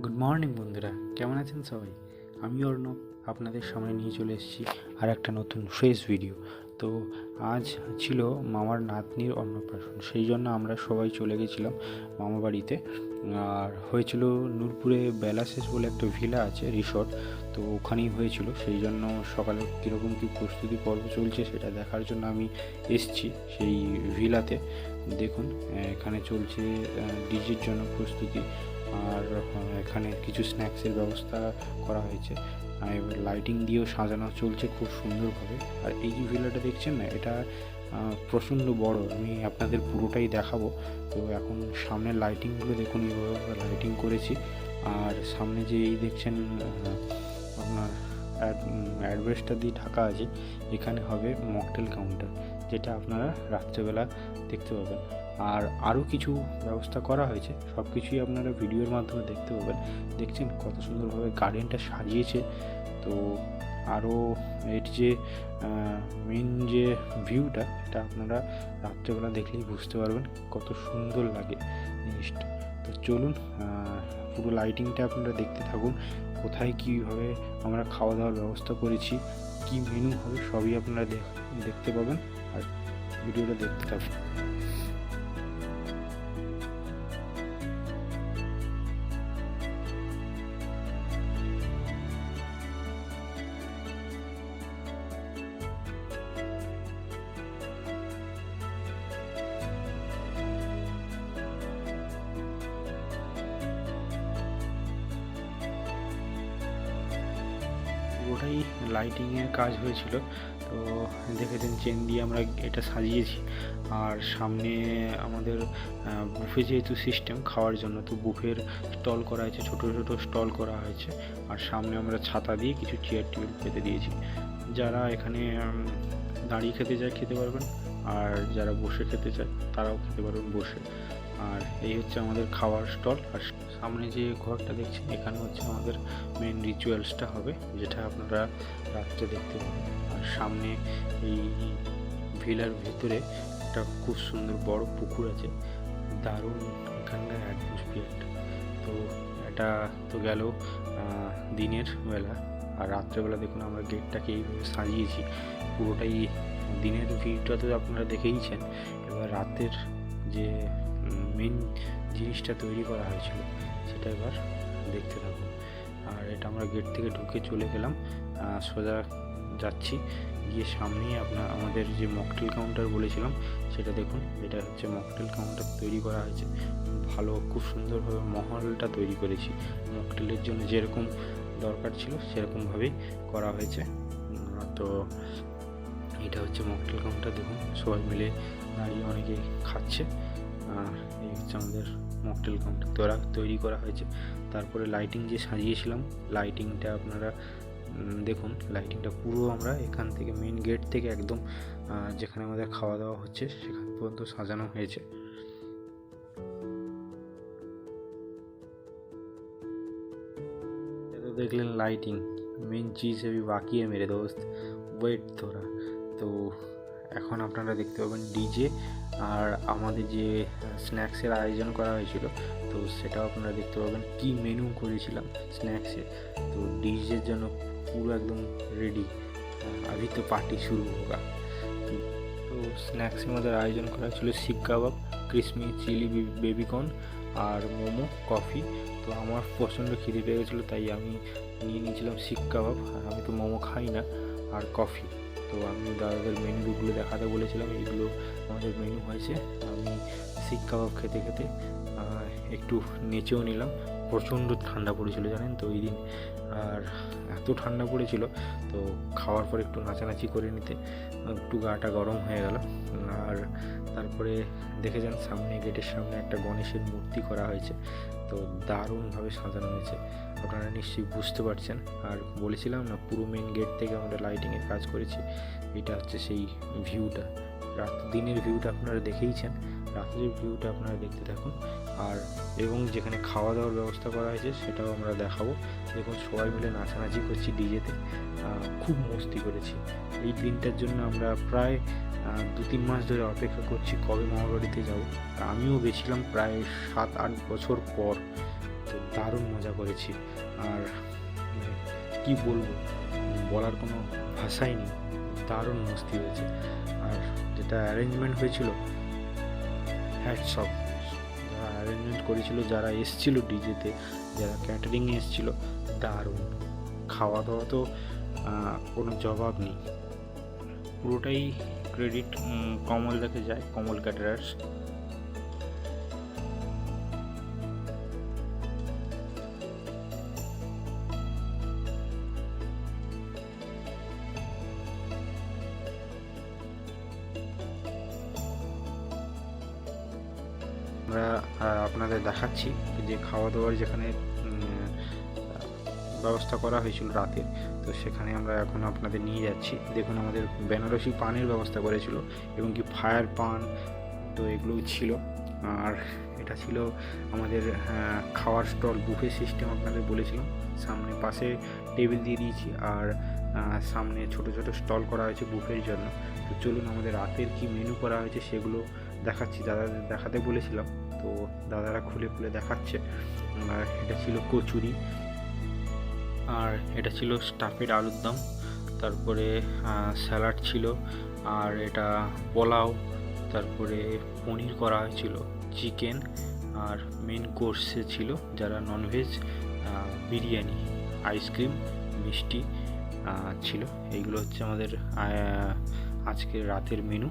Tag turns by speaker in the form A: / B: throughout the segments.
A: Good morning বন্ধুরা, কেমন আছেন সবাই? আমি অর্ণব আপনাদের সামনে নিয়ে চলে এসেছি আর একটা নতুন ফ্রেশ ভিডিও। তো আজ ছিল মামার নাতনির অন্নপ্রাশন, সেই জন্য আমরা সবাই চলে গেছিলাম মামা বাড়িতে। আর হয়েছিল নূরপুরে বেলাশেষ বলে একটা ভিলা আছে, রিসর্ট, তো ওখানেই হয়েছিল। সেই জন্য সকালে কীরকম কী প্রস্তুতি পর্ব চলছে সেটা দেখার জন্য আমি এসেছি সেই ভিলাতে। দেখুন, এখানে চলছে ডিজের জন্য প্রস্তুতি, আর এখানে কিছু স্ন্যাক্সের ব্যবস্থা করা হয়েছে, এবার লাইটিং দিয়েও সাজানো চলছে খুব সুন্দরভাবে। আর এই যে ভিলাটা দেখছেন না, এটা প্রচণ্ড বড়, আমি আপনাদের পুরোটাই দেখাবো। তো এখন সামনে লাইটিংগুলো দেখুন, এইভাবে লাইটিং করেছি। আর সামনে যে এই দেখছেন আপনার অ্যাডভেস্টার দিয়ে ঢাকা আছে, এখানে হবে মকটেল কাউন্টার, যেটা আপনারা রাত্রেবেলা দেখতে পাবেন। আর আরও কিছু ব্যবস্থা করা হয়েছে, সব কিছুই আপনারা ভিডিওর মাধ্যমে দেখতে পাবেন। দেখছেন কত সুন্দরভাবে গার্ডেনটা সাজিয়েছে। তো আরও এর যে মেন যে ভিউটা, এটা আপনারা রাত্রেবেলা দেখলেই বুঝতে পারবেন কত সুন্দর লাগে জিনিসটা। তো চলুন, পুরো লাইটিংটা আপনারা দেখতে থাকুন। কোথায় কীভাবে আমরা খাওয়া দাওয়ার ব্যবস্থা করেছি, কী মেনু হবে, সবই আপনারা দেখতে পাবেন। আর ভিডিওটা দেখতে থাকুন। পুরোটাই লাইটিংয়ের কাজ হয়েছিল। তো দেখেছেন চেন দিয়ে আমরা এটা সাজিয়েছি। আর সামনে আমাদের বুফে যেহেতু সিস্টেম খাওয়ার জন্য, তো বুফের স্টল করা হয়েছে, ছোটো ছোটো স্টল করা হয়েছে। আর সামনে আমরা ছাতা দিয়ে কিছু চেয়ার টেবিল পেতে দিয়েছি। যারা এখানে দাঁড়িয়ে খেতে চায় খেতে পারবেন, আর যারা বসে খেতে চায় তারাও খেতে পারবেন বসে। আর এই হচ্ছে আমাদের খাওয়ার স্টল। আর সামনে যে ঘরটা দেখছেন, এখানে হচ্ছে আমাদের মেন রিচুয়ালসটা হবে, যেটা আপনারা রাত্রে দেখতে পাবেন। আর সামনে এই ভিলার ভেতরে একটা খুব সুন্দর বড় পুকুর আছে, দারুণ এখানকার অ্যাটমসফিয়ার। তো এটা তো গেল দিনের বেলা। আর রাত্রেবেলা দেখুন আমরা গেটটাকে এইভাবে সাজিয়েছি, পুরোটাই দিনের ভিউটা তো আপনারা দেখেইছেন। এবার রাতের যে মেন জিনিসটা তৈরি করা হয়েছিল সেটা এবার দেখতে থাকুন। আর এটা আমরা গেট থেকে ঢুকে চলে গেলাম, সোজা যাচ্ছি, গিয়ে সামনেই আমাদের যে মকটেল কাউন্টার বলেছিলাম সেটা দেখুন। এটা হচ্ছে মকটেল কাউন্টার তৈরি করা হয়েছে, ভালো, খুব সুন্দরভাবে মহলটা তৈরি করেছি। মকটেলের জন্য যেরকম দরকার ছিল সেরকমভাবেই করা হয়েছে। তো এটা হচ্ছে মকটেল কাউন্টার, দেখুন সবাই মিলে দাঁড়িয়ে অনেকে খাচ্ছে। আর এই হচ্ছে আমাদের মকটেল কাউন্টার তৈরি করা হয়েছে। তারপরে লাইটিং যে সাজিয়েছিলাম, লাইটিংটা আপনারা দেখুন। লাইটিংটা পুরো আমরা এখান থেকে মেন গেট থেকে একদম যেখানে আমাদের খাওয়া দাওয়া হচ্ছে সেখান পর্যন্ত সাজানো হয়েছে। এটা দেখলেন লাইটিং, মেন চিজ अभी बाकी है मेरे दोस्त, ওয়েট थोड़ा। তো এখন আপনারা দেখতে পাবেন ডিজে, আর আমাদের যে স্ন্যাক্সের আয়োজন করা হয়েছিল তো সেটাও আপনারা দেখতে পাবেন, কি মেনু করেছিলাম স্ন্যাক্সে। তো ডিজের জন্য পুরো একদম রেডি, আভি তো পার্টি শুরু হোগা। তো স্ন্যাক্সের মধ্যে আয়োজন করা ছিল শিক কাবাব, ক্রিসমি চিলি বেবিকর্ন, আর মোমো, কফি। তো আমার প্রচণ্ড খিদে পেয়ে গেছিলো, তাই আমি নিয়ে নিয়েছিলাম শিক কাবাব। আর আমি তো মোমো খাই না, আর কফি। তো আমি দাদাদের মেনুগুলো দেখাতে বলেছিলাম, এইগুলো আমাদের মেনু হয়েছে। আমি শিক কাবাব খেতে খেতে একটু নেচেও নিলাম। প্রচণ্ড ঠান্ডা পড়েছিল জানেন তো ওই দিন, আর এত ঠান্ডা পড়েছিল, তো খাওয়ার পর একটু নাচানাচি করে নিতে একটু গাটা গরম হয়ে গেল। আর তারপরে দেখে যান সামনে গেটের সামনে একটা গণেশের মূর্তি করা হয়েছে, তো দারুণভাবে সাজানো হয়েছে, আপনারা নিশ্চয়ই বুঝতে পারছেন। আর বলেছিলাম না, পুরো মেন গেট থেকে আমরা লাইটিংয়ের কাজ করেছি। এটা হচ্ছে সেই ভিউটা, দিনের ভিউটা আপনারা দেখেইছেন, রাতের ভিউটা আপনারা দেখতে থাকুন। আর এবং যেখানে খাওয়া দাওয়ার ব্যবস্থা করা হয়েছে সেটাও আমরা দেখাবো। দেখুন সবাই মিলে নাচানাচি করছি ডিজেতে, খুব মস্তি করেছি। এই দিনটার জন্য আমরা প্রায় 2-3 মাস ধরে অপেক্ষা করছি কবে মামার বাড়িতে যাব। আমিও গেছিলাম প্রায় 7-8 বছর পর, তো দারুণ মজা করেছি। আর মানে কী বলবো, বলার কোনো ভাষাই নেই, দারুণ মস্তি হয়েছে। আর যেটা অ্যারেঞ্জমেন্ট হয়েছিল, হ্যাটস অফ যারা অ্যারেঞ্জমেন্ট করেছিল, যারা এসছিল ডিজেতে, যারা ক্যাটারিংয়ে এসছিল, দারুণ। খাওয়া দাওয়া তো কোনো জবাব নেই। পুরোটাই ক্রেডিট কমলদাকে যায়, কমল ক্যাটারার্স। আমরা আপনাদের দেখাচ্ছি যে খাওয়া দাওয়ার যেখানে ব্যবস্থা করা হয়েছিল রাতের, তো সেখানে আমরা এখন আপনাদের নিয়ে যাচ্ছি। দেখুন, আমাদের বেনারসি পানের ব্যবস্থা করেছিল এবং কি ফায়ার পান, তো এগুলোও ছিল। আর এটা ছিল আমাদের খাওয়ার স্টল, বুফে সিস্টেম আপনাদের বলেছিলাম। সামনে পাশে টেবিল দিয়ে দিয়েছি, আর সামনে ছোট ছোট স্টল করা হয়েছে বুফের জন্য। তো চলুন আমাদের রাতের কি মেনু করা হয়েছে সেগুলো দেখাচ্ছি। দাদাদের দেখাতে বলেছিলাম, তো দাদারা খুলে খুলে দেখাচ্ছে। আর এটা ছিল কচুরি, আর এটা ছিল স্টাফেড আলুর দম, তারপরে স্যালাড ছিল, আর এটা পোলাও, তারপরে পনির করা হয়েছিল, চিকেন, আর মেন কোর্সে ছিল যারা ননভেজ বিরিয়ানি, আইসক্রিম, মিষ্টি ছিল। এইগুলো হচ্ছে আমাদের আজকের রাতের মেনু।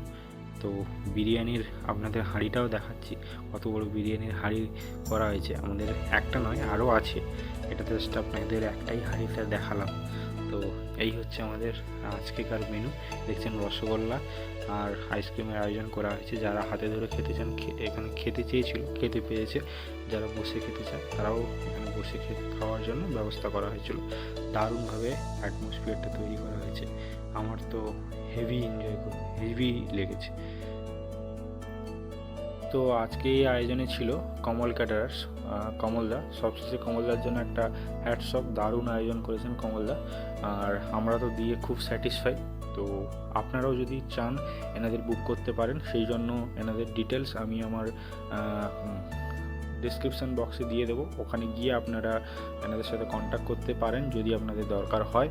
A: তো বিরিয়ানির আপনাদের হাঁড়িটাও দেখাচ্ছি, কত বড় বিরিয়ানির হাঁড়ি করা হয়েছে। আমাদের একটা নয়, আরও আছে। এটা জাস্ট আপনাদের একটাই হাঁড়িটা দেখালাম। তো এই হচ্ছে আমাদের আজকেকার মেনু। দেখছেন রসগোল্লা আর আইসক্রিমের আয়োজন করা হয়েছে। যারা হাতে ধরে খেতে চান এখানে খেতে চেয়েছিল, খেতে পেয়েছে। যারা বসে খেতে চান তারাও এখানে বসে খাওয়ার জন্য ব্যবস্থা করা হয়েছিল। দারুণভাবে অ্যাটমসফিয়ারটা তৈরি করা হয়েছে। আমার তো হেভি লেগেছে। তো আজকে এই আয়োজনে ছিল কমল ক্যাটারার্স, কমলদা। সবশেষে কমলদার জন্য একটা হ্যাটস অফ, দারুণ আয়োজন করেছেন কমলদা। আর আমরা তো দিয়ে খুব স্যাটিসফাই। তো আপনারাও যদি চান এনাদের বুক করতে পারেন, সেই জন্য এনাদের ডিটেলস আমি আমার ডিসক্রিপশান বক্সে দিয়ে দেবো। ওখানে গিয়ে আপনারা এনাদের সাথে কন্ট্যাক্ট করতে পারেন যদি আপনাদের দরকার হয়।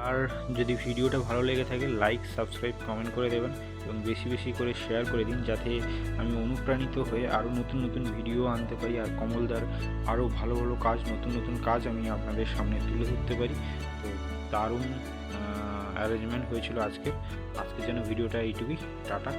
A: আর যদি ভিডিওটা ভালো লেগে থাকে, লাইক, সাবস্ক্রাইব, কমেন্ট করে দেবেন এবং বেশি বেশি করে শেয়ার করে দিন, যাতে আমি অনুপ্রাণিত হয়ে আরও নতুন নতুন ভিডিও আনতে পারি। আর কমলদার আরও ভালো ভালো কাজ, নতুন নতুন কাজ আমি আপনাদের সামনে তুলে ধরতে পারি। তো দারুণ অ্যারেঞ্জমেন্ট হয়েছিল আজকের জন্য। ভিডিওটা এইটুকুই। টাটা।